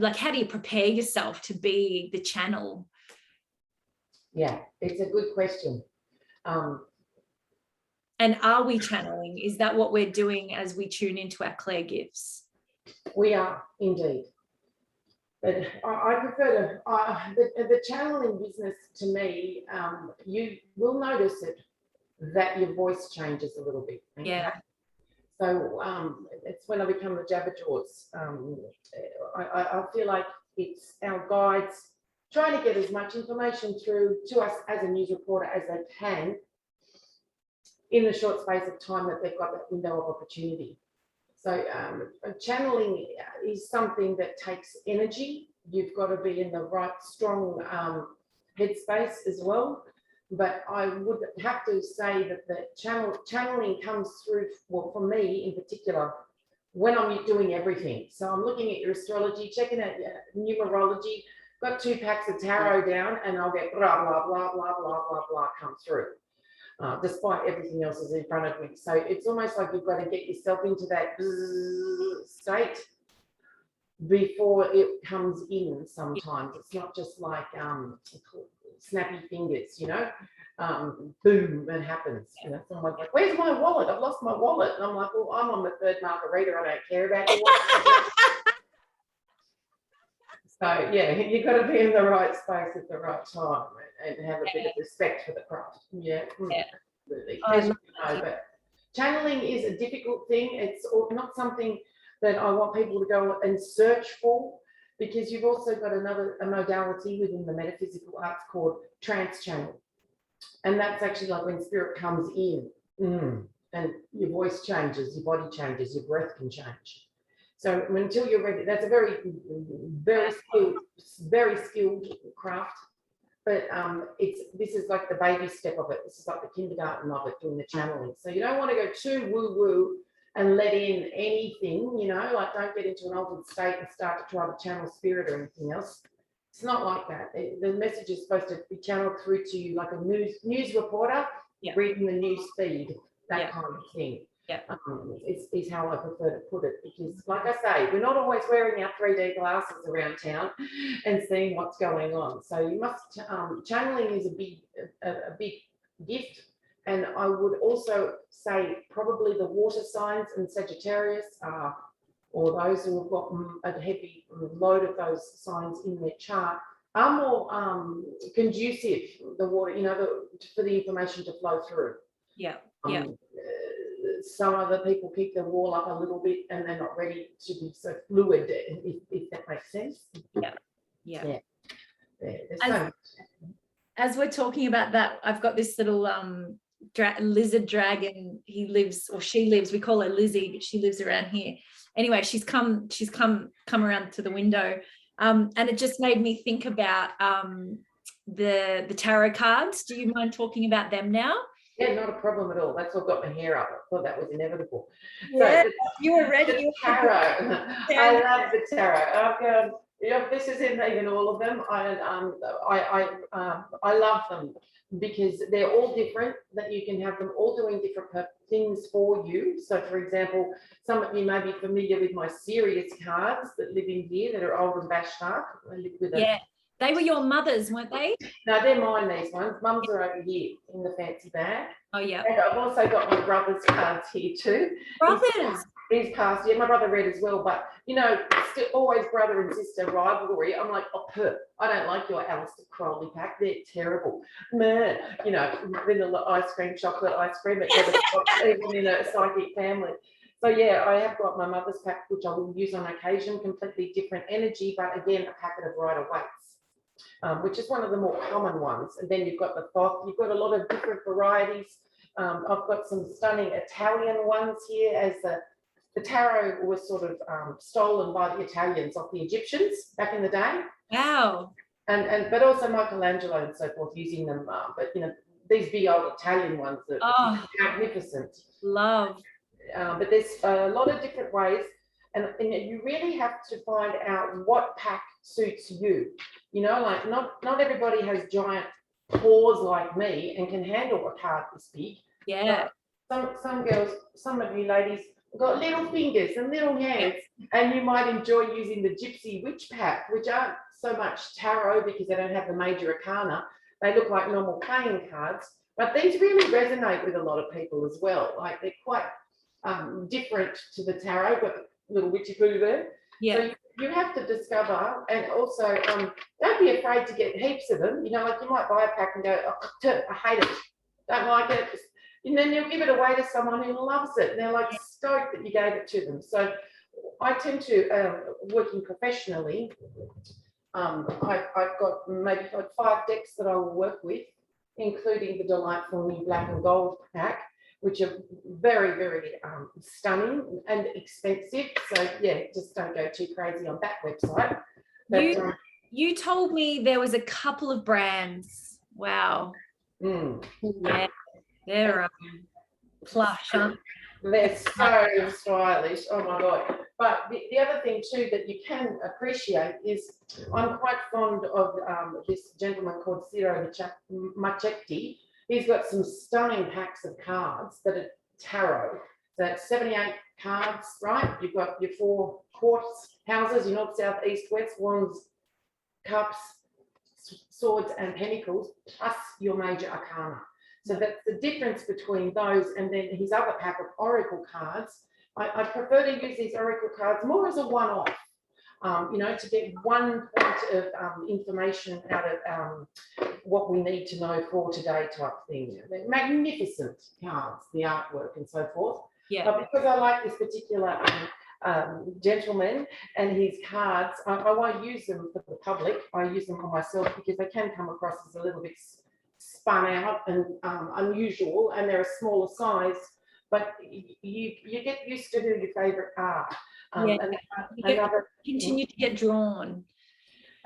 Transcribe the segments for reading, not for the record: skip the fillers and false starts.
like, how do you prepare yourself to be the channel? Yeah, it's a good question. And are we channeling? Is that what we're doing as we tune into our Claire gifts? We are indeed. But I prefer the channeling business to me, you will notice it, that your voice changes a little bit. Okay? Yeah. So it's when I become the Jabberjaws. I feel like it's our guides trying to get as much information through to us as a news reporter as they can in the short space of time that they've got that window of opportunity. So channeling is something that takes energy. You've got to be in the right, strong headspace as well. But I would have to say that the channeling comes through, well, for me in particular, when I'm doing everything. So I'm looking at your astrology, checking out your numerology, got 2 packs of tarot down, and I'll get blah, blah, blah, blah, blah, blah, blah come through. Despite everything else is in front of me. So it's almost like you've got to get yourself into that state before it comes in sometimes. It's not just like snappy fingers, you know, boom, it happens. You know, someone's like, where's my wallet? I've lost my wallet. And I'm like, well, I'm on the 3rd margarita. I don't care about your wallet. So yeah, you've got to be in the right space at the right time and have a bit of respect for the craft. Yeah, absolutely. But channeling is a difficult thing. It's not something that I want people to go and search for, because you've also got a modality within the metaphysical arts called trance channel. And that's actually like when spirit comes in and your voice changes, your body changes, your breath can change. So until you're ready, that's a very, very skilled craft. But this is like the baby step of it. This is like the kindergarten of it, doing the channeling. So you don't want to go too woo-woo and let in anything, you know, like don't get into an altered state and start to try to channel spirit or anything else. It's not like that. The message is supposed to be channeled through to you like a news reporter reading the news feed, that kind of thing. Yeah, is how I prefer to put it, because like I say, we're not always wearing our 3D glasses around town and seeing what's going on. So you must channeling is a big gift. And I would also say probably the water signs and Sagittarius or those who have got a heavy load of those signs in their chart are more conducive, the water, you know, for the information to flow through. Yeah. Some other people keep the wall up a little bit and they're not ready to be so fluid, if that makes sense. Yeah. As we're talking about that, I've got this little lizard dragon. He lives, or she lives, we call her Lizzie, but she lives around here. Anyway, she's come around to the window, and it just made me think about the tarot cards. Do you mind talking about them now? Yeah, not a problem at all. That's what got my hair up. I thought that was inevitable. Yeah, so you were ready. The tarot. I love the tarot. This isn't even all of them. I love them because they're all different. That you can have them all doing different things for you. So, for example, some of you may be familiar with my serious cards that live in here that are old and bashed up. I live with them. They were your mother's, weren't they? No, they're mine, these ones. Mum's are over here in the fancy bag. Oh, yeah. And I've also got my brother's cards here too. Brothers? He's passed. Yeah, my brother read as well. But, you know, still always brother and sister rivalry. I'm like, I don't like your Alistair Crowley pack. They're terrible. Man, you know, vanilla ice cream, chocolate ice cream. It never stops, even in a psychic family. So, yeah, I have got my mother's pack, which I will use on occasion, completely different energy, but again, a packet of Rider-Waite's, which is one of the more common ones. And then you've got the Thoth. You've got a lot of different varieties. I've got some stunning Italian ones here, as the tarot was sort of stolen by the Italians off the Egyptians back in the day. Wow. But also Michelangelo and so forth using them. But, you know, these big old Italian ones are magnificent. Love. But there's a lot of different ways. And you really have to find out what pack suits you. You know, like not everybody has giant paws like me and can handle a card this big. Yeah. Some girls, some of you ladies got little fingers and little hands, and you might enjoy using the Gypsy Witch Pack, which aren't so much tarot because they don't have the major arcana. They look like normal playing cards, but these really resonate with a lot of people as well. Like they're quite different to the tarot, but little witchy poo there. Yeah. So you have to discover, and also don't be afraid to get heaps of them. You know, like you might buy a pack and go, oh, I hate it, don't like it. And then you'll give it away to someone who loves it. And they're like stoked that you gave it to them. So I tend to, working professionally, I've got maybe 5 decks that I will work with, including the delightful new black and gold pack, which are very, very stunning and expensive. So yeah, just don't go too crazy on that website. But, you told me there was a couple of brands. Wow. Yeah, they're plush, huh? They're so stylish. Oh my God. But the other thing too that you can appreciate is I'm quite fond of this gentleman called Ciro Machekti. He's got some stunning packs of cards that are tarot. So that's 78 cards, right? You've got your 4 quartz houses, your north, south, east, west, wands, cups, swords and pentacles, plus your major arcana. So that's the difference between those and then his other pack of oracle cards. I prefer to use these oracle cards more as a one-off, you know, to get one point of information out of what we need to know for today type thing. They're magnificent cards, the artwork and so forth. Yeah. But because I like this particular gentleman and his cards, I won't use them for the public. I use them for myself because they can come across as a little bit spun out and unusual, and they're a smaller size, but you get used to who your favorite are. Continue to get drawn.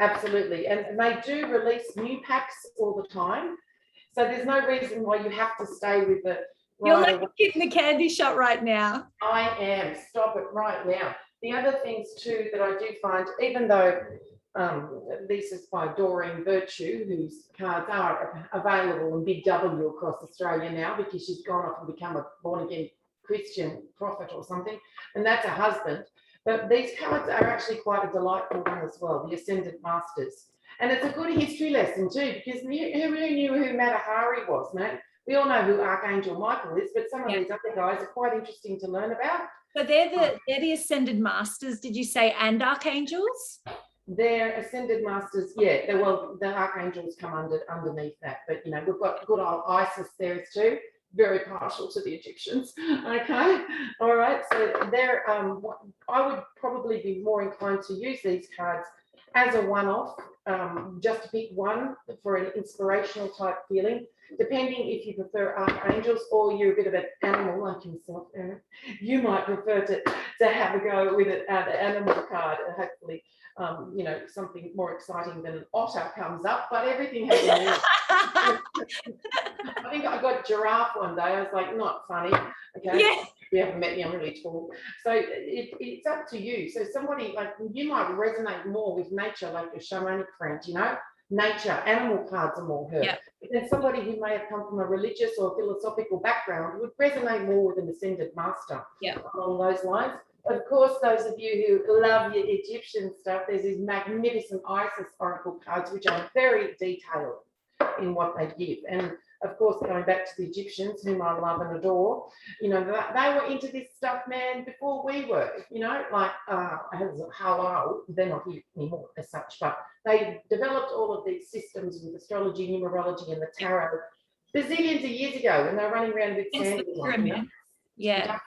Absolutely, and they do release new packs all the time, so there's no reason why you have to stay with the You're like a kid in the candy shop right now. I am. Stop it right now. The other things too that I do find, even though this is by Doreen Virtue, whose cards are available in Big W across Australia now because she's gone off and become a born-again Christian prophet or something, and that's her husband. But these cards are actually quite a delightful one as well, the Ascended Masters. And it's a good history lesson too, because who knew who Matahari was, man? We all know who Archangel Michael is, but some of these other guys are quite interesting to learn about. So they're the Ascended Masters, did you say, and Archangels? They're Ascended Masters, yeah. The Archangels come underneath that, but you know, we've got good old Isis there too, very partial to the Egyptians. Okay, all right. So they're, I would probably be more inclined to use these cards as a one-off, just to pick one for an inspirational type feeling. Depending if you prefer archangels or you're a bit of an animal like yourself, Erin, you might prefer to have a go with an animal card. Hopefully, you know, something more exciting than an otter comes up, but everything has a meaning. I think I got giraffe one day. I was like, not funny. Okay. Yes. You haven't met me, I'm really tall. So it's up to you. So somebody like you might resonate more with nature, like your shamanic friend, you know, nature, animal cards are more heard. Yeah. But then somebody who may have come from a religious or philosophical background would resonate more with an ascended master. Yeah. Along those lines. Of course, those of you who love your Egyptian stuff, there's these magnificent Isis oracle cards, which are very detailed in what they give. And of course, going back to the Egyptians, whom I love and adore, you know, they were into this stuff, man, before we were, you know, like halal, they're not here anymore as such, but they developed all of these systems with astrology, numerology, and the tarot bazillions of years ago when they were running around with sandals on, you know? Yeah.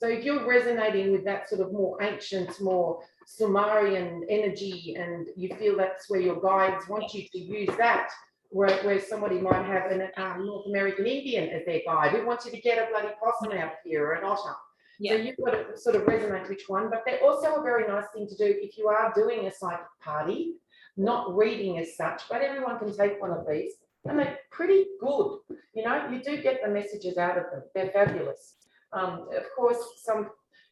So if you're resonating with that sort of more ancient, more Sumerian energy, and you feel that's where your guides want you to use that, where somebody might have a North American Indian as their guide who wants you to get a bloody possum out of here or an otter. Yeah. So you've got to sort of resonate which one, but they're also a very nice thing to do if you are doing a psychic party, not reading as such, but everyone can take one of these and they're pretty good. You know, you do get the messages out of them. They're fabulous. Of course, some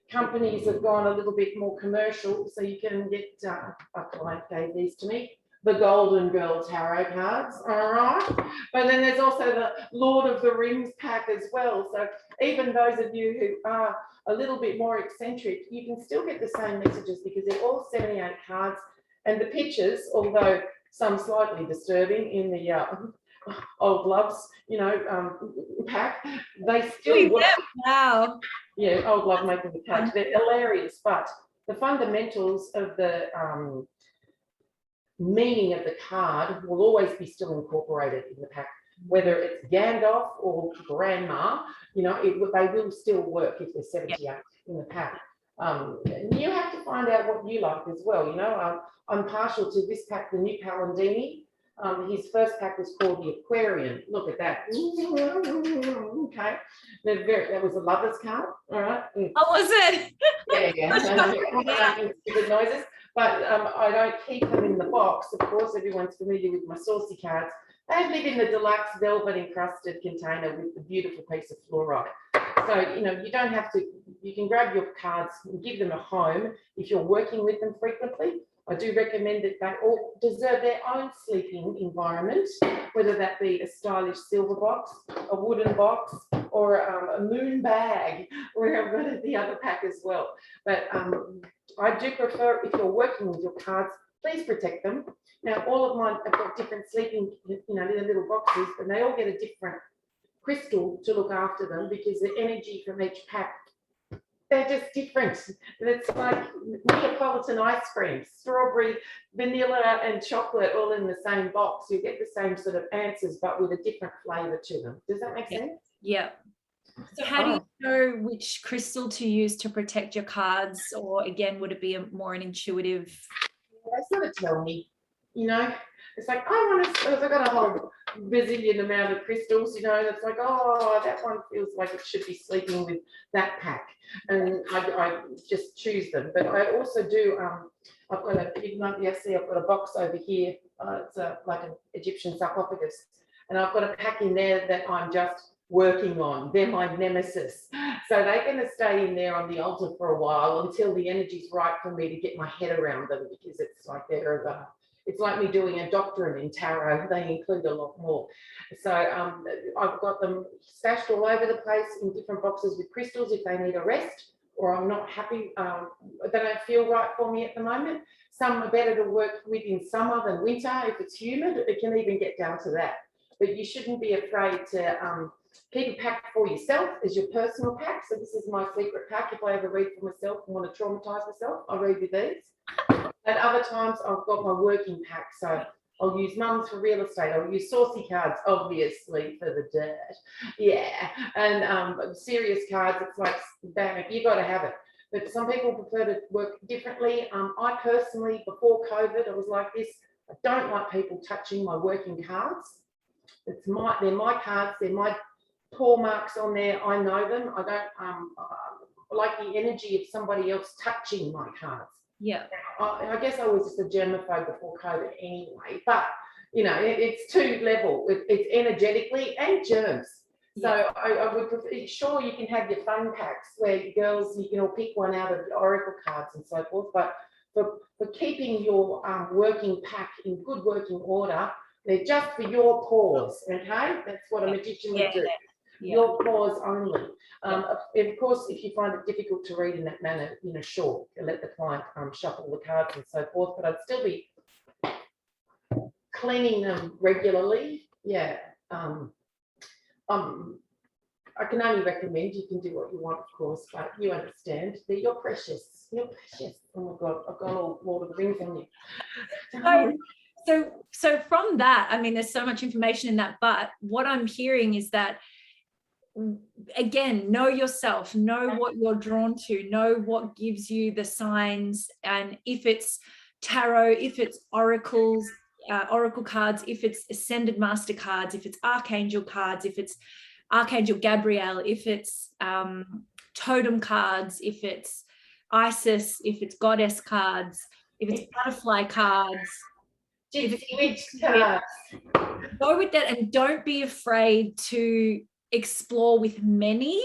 companies have gone a little bit more commercial, so you can get, a client gave these to me, the Golden Girl tarot cards, all right? But then there's also the Lord of the Rings pack as well. So even those of you who are a little bit more eccentric, you can still get the same messages because they're all 78 cards. And the pictures, although some slightly disturbing in the Old Loves, pack, they still work. Wow. Yeah, Old Love making the cake. They're hilarious, but the fundamentals of the meaning of the card will always be still incorporated in the pack, whether it's Gandalf or Grandma, they will still work if they're 78 in the pack. And you have to find out what you like as well. I'm partial to this pack, the new Palandini. His first pack was called the Aquarium. Look at that. Okay. That was a lover's card. All right. Oh, was it? Yeah. Stupid noises. But I don't keep them in the box. Of course, everyone's familiar with my saucy cards. They live in the deluxe velvet encrusted container with the beautiful piece of fluorite. So, you don't have to, you can grab your cards and give them a home if you're working with them frequently. I do recommend that they all deserve their own sleeping environment, whether that be a stylish silver box, a wooden box, or a moon bag, where I've got the other pack as well. But I do prefer, if you're working with your cards, please protect them. Now, all of mine have got different sleeping, little boxes, and they all get a different crystal to look after them because the energy from each pack, they're just different. And it's like Neapolitan ice cream, strawberry, vanilla, and chocolate all in the same box. You get the same sort of answers, but with a different flavour to them. Does that make sense? Yeah. So how do you know which crystal to use to protect your cards? Or again, would it be more an intuitive? They sort of tell me, it's like, I've got a whole bazillion amount of crystals, and it's like, oh, that one feels like it should be sleeping with that pack. And I just choose them. But I also do, I've got a box over here. It's like an Egyptian sarcophagus. And I've got a pack in there that I'm just working on. They're my nemesis. So they're going to stay in there on the altar for a while until the energy's right for me to get my head around them, because it's like it's like me doing a doctorate in tarot. They include a lot more. So I've got them stashed all over the place in different boxes with crystals if they need a rest, or I'm not happy, they don't feel right for me at the moment. Some are better to work with in summer than winter. If it's humid, it can even get down to that. But you shouldn't be afraid to keep a pack for yourself as your personal pack. So this is my secret pack. If I ever read for myself and want to traumatize myself, I'll read with these. At other times, I've got my working pack. So I'll use mums for real estate. I'll use saucy cards, obviously, for the dirt. Yeah. And serious cards, it's like, bang, you got to have it. But some people prefer to work differently. I personally, before COVID, I was like this. I don't like people touching my working cards. They're my cards. They're my paw marks on there. I know them. I don't like the energy of somebody else touching my cards. Yeah. I guess I was just a germaphobe before COVID anyway, but it's two level. It's energetically and germs. So I would prefer, sure, you can have your fun packs where girls, you can all pick one out of the oracle cards and so forth, but for keeping your working pack in good working order, they're just for your paws, okay? That's what a magician would do. Your paws only. Of course, if you find it difficult to read in that manner, sure, let the client shuffle the cards and so forth, but I'd still be cleaning them regularly. Yeah. I can only recommend, you can do what you want, of course, but you understand that you're precious. You're precious. Oh my God, I've got all Lord of the Rings on you. So from that, I mean, there's so much information in that, but what I'm hearing is that, again, know yourself, know what you're drawn to, know what gives you the signs, and if it's tarot, if it's oracles, oracle cards, if it's ascended master cards, if it's archangel cards, if it's Archangel Gabriel, if it's totem cards, if it's Isis, if it's goddess cards, if it's butterfly cards, if it's cards. Go with that, and don't be afraid to explore with many,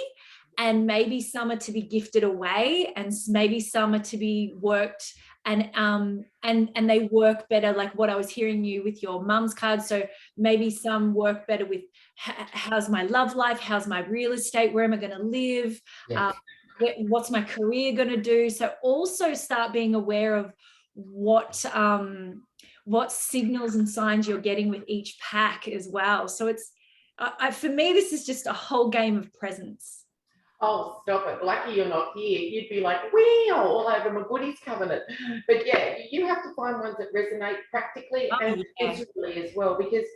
and maybe some are to be gifted away and maybe some are to be worked and they work better, like what I was hearing you with your mum's card. So maybe some work better with how's my love life, how's my real estate, where am I going to live, Yeah. what's my career going to do. So also start being aware of what signals and signs you're getting with each pack as well. So it's for me, this is just a whole game of presence. Oh, stop it. Lucky you're not here. You'd be like, wow, all over my goodies cabinet. But yeah, you have to find ones that resonate practically and visually as well, because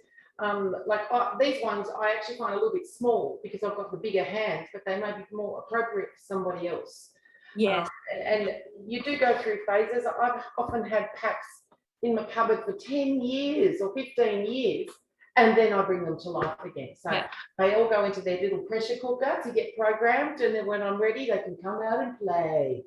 these ones I actually find a little bit small because I've got the bigger hands, but they may be more appropriate for somebody else. Yes. And you do go through phases. I've often had packs in my cupboard for 10 years or 15 years, and then I bring them to life again. So they all go into their little pressure cooker to get programmed, and then when I'm ready, they can come out and play.